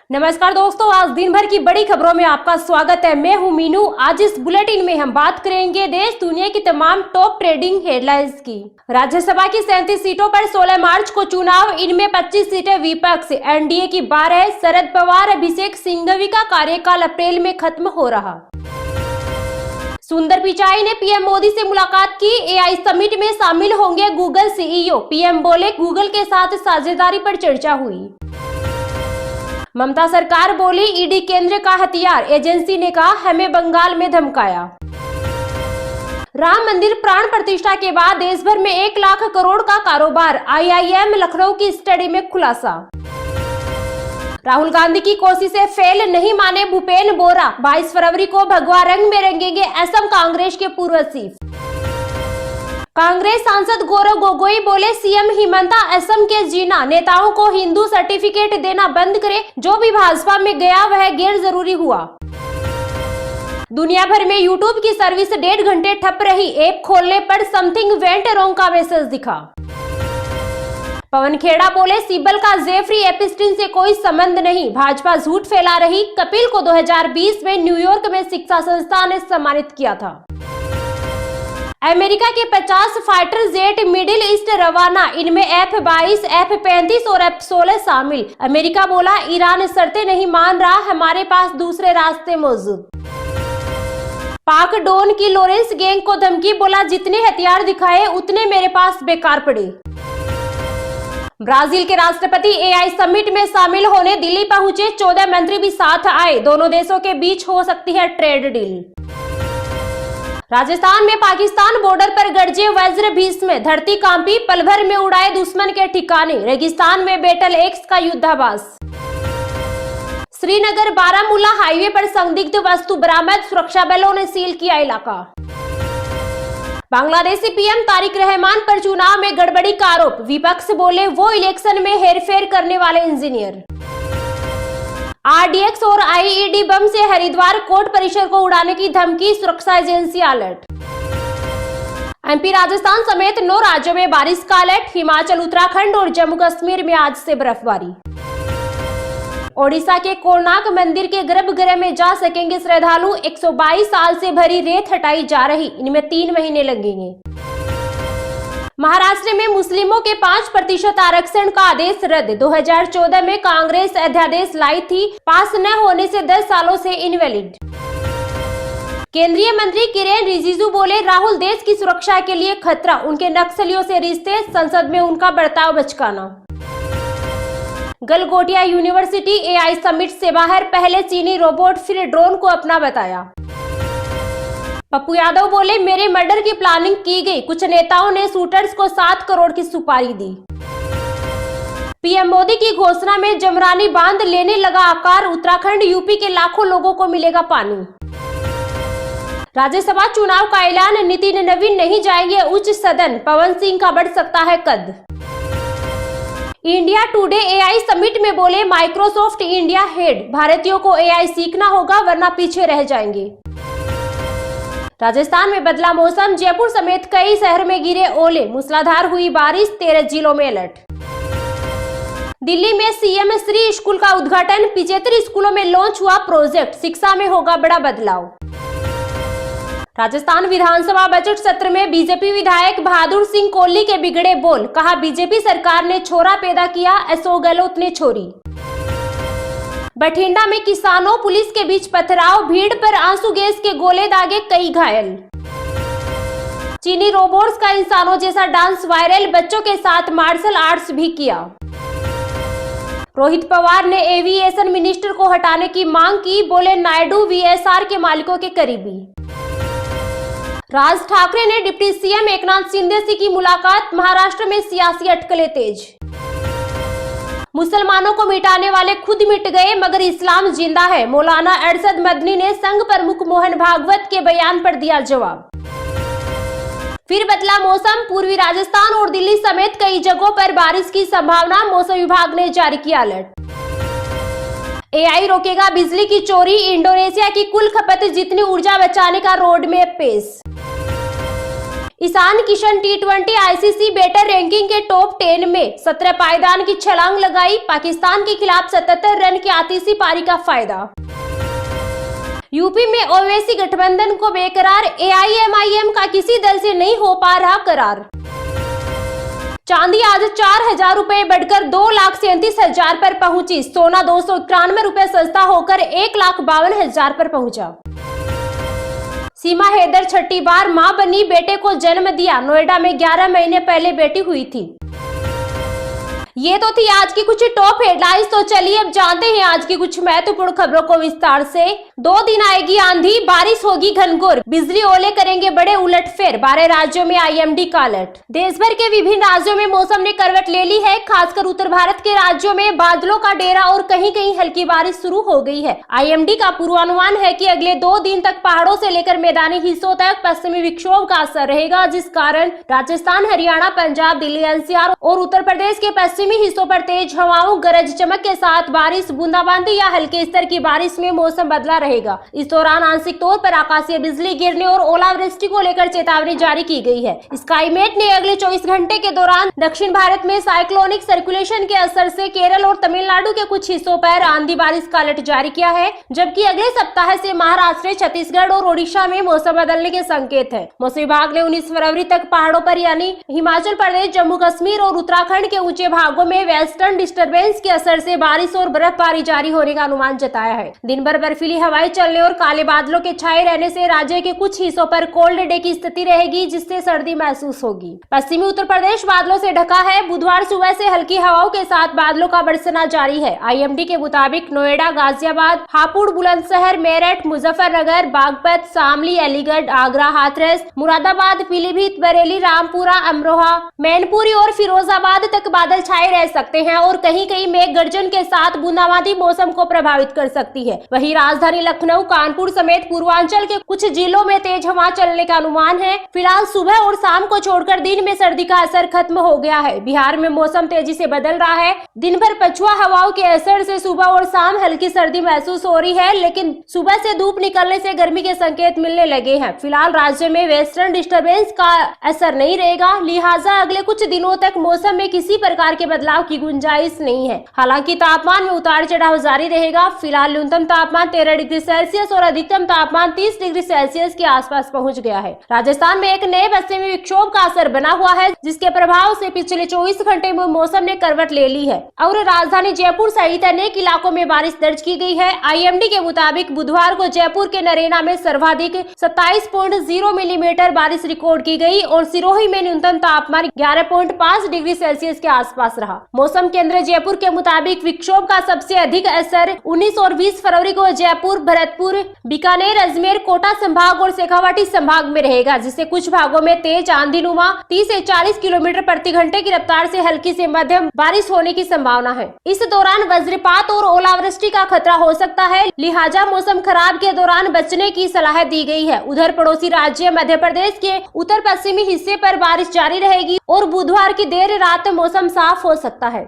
नमस्कार दोस्तों, आज दिन भर की बड़ी खबरों में आपका स्वागत है। मैं हूं मीनू। आज इस बुलेटिन में हम बात करेंगे देश दुनिया की तमाम टॉप ट्रेडिंग हेडलाइंस की। राज्यसभा की 37 सीटों पर 16 मार्च को चुनाव, इनमें 25 सीटें विपक्ष, एनडीए की 12, शरद पवार, अभिषेक सिंघवी का कार्यकाल अप्रैल में खत्म हो रहा। सुंदर पिचाई ने पीएम मोदी से मुलाकात की। एआई समिट में शामिल होंगे गूगल सीईओ, पीएम बोले गूगल के साथ साझेदारी पर चर्चा हुई। ममता सरकार बोली ईडी केंद्र का हथियार, एजेंसी ने कहा हमें बंगाल में धमकाया। राम मंदिर प्राण प्रतिष्ठा के बाद देश भर में 1 लाख करोड़ का कारोबार, आईआईएम लखनऊ की स्टडी में खुलासा। राहुल गांधी की कोशिशें फेल, नहीं माने भूपेन बोरा, 22 फरवरी को भगवा रंग में रंगेंगे असम कांग्रेस के पूर्व चीफ। कांग्रेस सांसद गौरव गोगोई बोले सीएम हिमंता असम के जीना, नेताओं को हिंदू सर्टिफिकेट देना बंद करे, जो भी भाजपा में गया वह गैर जरूरी हुआ। दुनिया भर में यूट्यूब की सर्विस 1.5 घंटे ठप रही, ऐप खोलने पर समथिंग वेंट रॉन्ग का मैसेज दिखा। पवन खेड़ा बोले सिब्बल का जेफरी एपिस्टीन से कोई संबंध नहीं, भाजपा झूठ फैला रही। कपिल को 2020 में न्यूयॉर्क में शिक्षा संस्थान ने सम्मानित किया था। अमेरिका के 50 फाइटर जेट मिडिल ईस्ट रवाना, इनमें F-22, F-35 और F-16 शामिल। अमेरिका बोला ईरान शर्तें नहीं मान रहा, हमारे पास दूसरे रास्ते मौजूद। पाक डॉन की लॉरेंस गैंग को धमकी, बोला जितने हथियार दिखाए उतने मेरे पास बेकार पड़े। ब्राजील के राष्ट्रपति एआई समिट में शामिल होने दिल्ली पहुंचे, 14 मंत्री भी साथ आए, दोनों देशों के बीच हो सकती है ट्रेड डील। राजस्थान में पाकिस्तान बॉर्डर पर गरजे वज्र भीष्म, धरती कांपी, पल भर में उड़ाए दुश्मन के ठिकाने, रेगिस्तान में बैटल एक्स का युद्धाभास। श्रीनगर बारामूला हाईवे पर संदिग्ध वस्तु बरामद, सुरक्षा बलों ने सील किया इलाका। बांग्लादेशी पीएम तारिक रहमान पर चुनाव में गड़बड़ी का आरोप, विपक्ष बोले वो इलेक्शन में हेरफेर करने वाले इंजीनियर। आरडीएक्स और आईईडी बम से हरिद्वार कोर्ट परिसर को उड़ाने की धमकी, सुरक्षा एजेंसी अलर्ट। एमपी राजस्थान समेत 9 राज्यों में बारिश का अलर्ट, हिमाचल उत्तराखंड और जम्मू कश्मीर में आज से बर्फबारी। ओडिशा के कोणार्क मंदिर के गर्भगृह में जा सकेंगे श्रद्धालु, 122 साल से भरी रेत हटाई जा रही, इनमें 3 महीने लगेंगे। महाराष्ट्र में मुस्लिमों के 5% आरक्षण का आदेश रद्द, 2014 में कांग्रेस अध्यादेश लाई थी, पास न होने से 10 सालों से इनवैलिड। केंद्रीय मंत्री किरेन रिजिजू बोले राहुल देश की सुरक्षा के लिए खतरा, उनके नक्सलियों से रिश्ते, संसद में उनका बर्ताव बचकाना। गलगोटिया यूनिवर्सिटी एआई समिट से बाहर, पहले चीनी रोबोट फिर ड्रोन को अपना बताया। पप्पू यादव बोले मेरे मर्डर की प्लानिंग की गई, कुछ नेताओं ने शूटर्स को 7 करोड़ की सुपारी दी। पीएम मोदी की घोषणा में जमरानी बांध लेने लगा आकार, उत्तराखंड यूपी के लाखों लोगों को मिलेगा पानी। राज्यसभा चुनाव का ऐलान, नितिन नवीन नहीं जाएंगे उच्च सदन, पवन सिंह का बढ़ सकता है कद। इंडिया टुडे एआई समिट में बोले माइक्रोसॉफ्ट इंडिया हेड, भारतीयों को एआई सीखना होगा वरना पीछे रह जाएंगे। राजस्थान में बदला मौसम, जयपुर समेत कई शहरों में गिरे ओले, मूसलाधार हुई बारिश, 13 जिलों में अलर्ट। दिल्ली में सीएम श्री स्कूल का उद्घाटन, 75 स्कूलों में लॉन्च हुआ प्रोजेक्ट, शिक्षा में होगा बड़ा बदलाव। राजस्थान विधानसभा बजट सत्र में बीजेपी विधायक बहादुर सिंह कोहली के बिगड़े बोल, कहा बीजेपी सरकार ने छोरा पैदा किया, अशोक गहलोत ने छोरी। बठिंडा में किसानों पुलिस के बीच पथराव, भीड़ पर आंसू गैस के गोले दागे, कई घायल। चीनी रोबोट्स का इंसानों जैसा डांस वायरल, बच्चों के साथ मार्शल आर्ट्स भी किया। रोहित पवार ने एविएशन मिनिस्टर को हटाने की मांग की, बोले नायडू वीएसआर के मालिकों के करीबी। राज ठाकरे ने डिप्टी सीएम एकनाथ शिंदे से की मुलाकात, महाराष्ट्र में सियासी अटकलें तेज। मुसलमानों को मिटाने वाले खुद मिट गए मगर इस्लाम जिंदा है, मौलाना अरशद मदनी ने संघ प्रमुख मोहन भागवत के बयान पर दिया जवाब। फिर बदला मौसम, पूर्वी राजस्थान और दिल्ली समेत कई जगहों पर बारिश की संभावना, मौसम विभाग ने जारी किया अलर्ट। एआई रोकेगा बिजली की चोरी, इंडोनेशिया की कुल खपत जितनी ऊर्जा बचाने का रोड मैप पेश। Ishan Kishan T20 ICC batter ranking के टॉप 10 में 17 पायदान की छलांग लगाई। पाकिस्तान के खिलाफ 77 रन की आतिशी पारी का फायदा। यूपी में ओवैसी गठबंधन को बेकरार, AIMIM का किसी दल से नहीं हो पा रहा करार। चांदी आज 4,000 रुपए बढ़कर 2,37,000 पर पहुंची। सोना 291 रुपए सस्ता होकर 1,52,000 पर पहुंचा। सीमा हैदर छठी बार मां बनी, बेटे को जन्म दिया। नोएडा में 11 महीने पहले बेटी हुई थी। ये तो थी आज की कुछ टॉप हेडलाइंस। तो चलिए अब जानते हैं आज की कुछ महत्वपूर्ण खबरों को विस्तार से। 2 दिन आएगी आंधी, बारिश होगी घनघोर, बिजली ओले करेंगे बड़े उलटफेर। 12 राज्यों में IMD का अलर्ट। देश भर के विभिन्न राज्यों में मौसम ने करवट ले ली है। खासकर उत्तर भारत के राज्यों में बादलों का डेरा और कहीं कहीं हल्की बारिश शुरू हो गई है। IMD का पूर्वानुमान है कि अगले 2 दिन तक पहाड़ों से लेकर मैदानी हिस्सों तक पश्चिमी विक्षोभ का असर रहेगा, जिस कारण राजस्थान, हरियाणा, पंजाब, दिल्ली, NCR और उत्तर प्रदेश के पश्चिमी हिस्सों पर तेज हवाओं, गरज चमक के साथ बारिश, बूंदाबांदी या हल्के स्तर की बारिश में मौसम बदला रहेगा। इस दौरान आंशिक तौर पर आकाशीय बिजली गिरने और ओलावृष्टि को लेकर चेतावनी जारी की गई है। स्काईमेट ने अगले 24 घंटे के दौरान दक्षिण भारत में साइक्लोनिक सर्कुलेशन के असर से केरल और तमिलनाडु के कुछ हिस्सों पर आंधी बारिश का अलर्ट जारी किया है, जबकि अगले सप्ताह से महाराष्ट्र, छत्तीसगढ़ और ओडिशा में मौसम बदलने के संकेत है। मौसम विभाग ने 19 फरवरी तक पहाड़ों पर यानी हिमाचल प्रदेश, जम्मू कश्मीर और उत्तराखंड के ऊंचे भागों में वेस्टर्न डिस्टर्बेंस के असर से बारिश और बर्फबारी जारी होने का अनुमान जताया है। दिन भर बर्फीली हवाएं चलने और काले बादलों के छाए रहने से राज्य के कुछ हिस्सों पर कोल्ड डे की स्थिति रहेगी, जिससे सर्दी महसूस होगी। पश्चिमी उत्तर प्रदेश बादलों से ढका है। बुधवार सुबह से हल्की हवाओं के साथ बादलों का बरसना जारी है। IMD के मुताबिक नोएडा, गाजियाबाद, हापुड़, बुलंदशहर, मेरठ, मुजफ्फरनगर, बागपत, शामली, अलीगढ़, आगरा, हाथरस, मुरादाबाद, पीलीभीत, बरेली, रामपुरा, अमरोहा, मैनपुरी और फिरोजाबाद तक बादल छाए रह सकते हैं और कहीं कहीं मेघ गर्जन के साथ बूंदाबांदी मौसम को प्रभावित कर सकती है। वहीं राजधानी लखनऊ, कानपुर समेत पूर्वांचल के कुछ जिलों में तेज हवा चलने का अनुमान है। फिलहाल सुबह और शाम को छोड़कर दिन में सर्दी का असर खत्म हो गया है। बिहार में मौसम तेजी से बदल रहा है। दिन भर पछुआ हवाओं के असर से सुबह और शाम हल्की सर्दी महसूस हो रही है, लेकिन सुबह से धूप निकलने से गर्मी के संकेत मिलने लगे हैं। फिलहाल राज्य में वेस्टर्न डिस्टर्बेंस का असर नहीं रहेगा, लिहाजा अगले कुछ दिनों तक मौसम में किसी प्रकार के बदलाव की गुंजाइश नहीं है। हालांकि तापमान में उतार चढ़ाव जारी रहेगा। फिलहाल न्यूनतम तापमान 13 डिग्री सेल्सियस और अधिकतम तापमान 30 डिग्री सेल्सियस के आसपास पहुंच गया है। राजस्थान में एक नए पश्चिमी विक्षोभ का असर बना हुआ है, जिसके प्रभाव से पिछले 24 घंटे में मौसम ने करवट ले ली है और राजधानी जयपुर सहित अनेक इलाकों में बारिश दर्ज की गई है। IMD के मुताबिक बुधवार को जयपुर के नरेना में सर्वाधिक 27.0 मिलीमीटर बारिश रिकॉर्ड की गई और सिरोही में न्यूनतम तापमान 11.5 डिग्री सेल्सियस के आसपास रहा। मौसम केंद्र जयपुर के मुताबिक विक्षोभ का सबसे अधिक असर 19 और 20 फरवरी को जयपुर, भरतपुर, बीकानेर, अजमेर, कोटा संभाग और शेखावाटी संभाग में रहेगा, जिससे कुछ भागों में तेज आंधीनुमा 30 से 40 किलोमीटर प्रति घंटे की रफ्तार से हल्की से मध्यम बारिश होने की संभावना है। इस दौरान वज्रपात और ओलावृष्टि का खतरा हो सकता है, लिहाजा मौसम खराब के दौरान बचने की सलाह दी गई है। उधर पड़ोसी राज्य मध्य प्रदेश के उत्तर पश्चिमी हिस्से पर बारिश जारी रहेगी और बुधवार की देर रात मौसम साफ हो सकता है।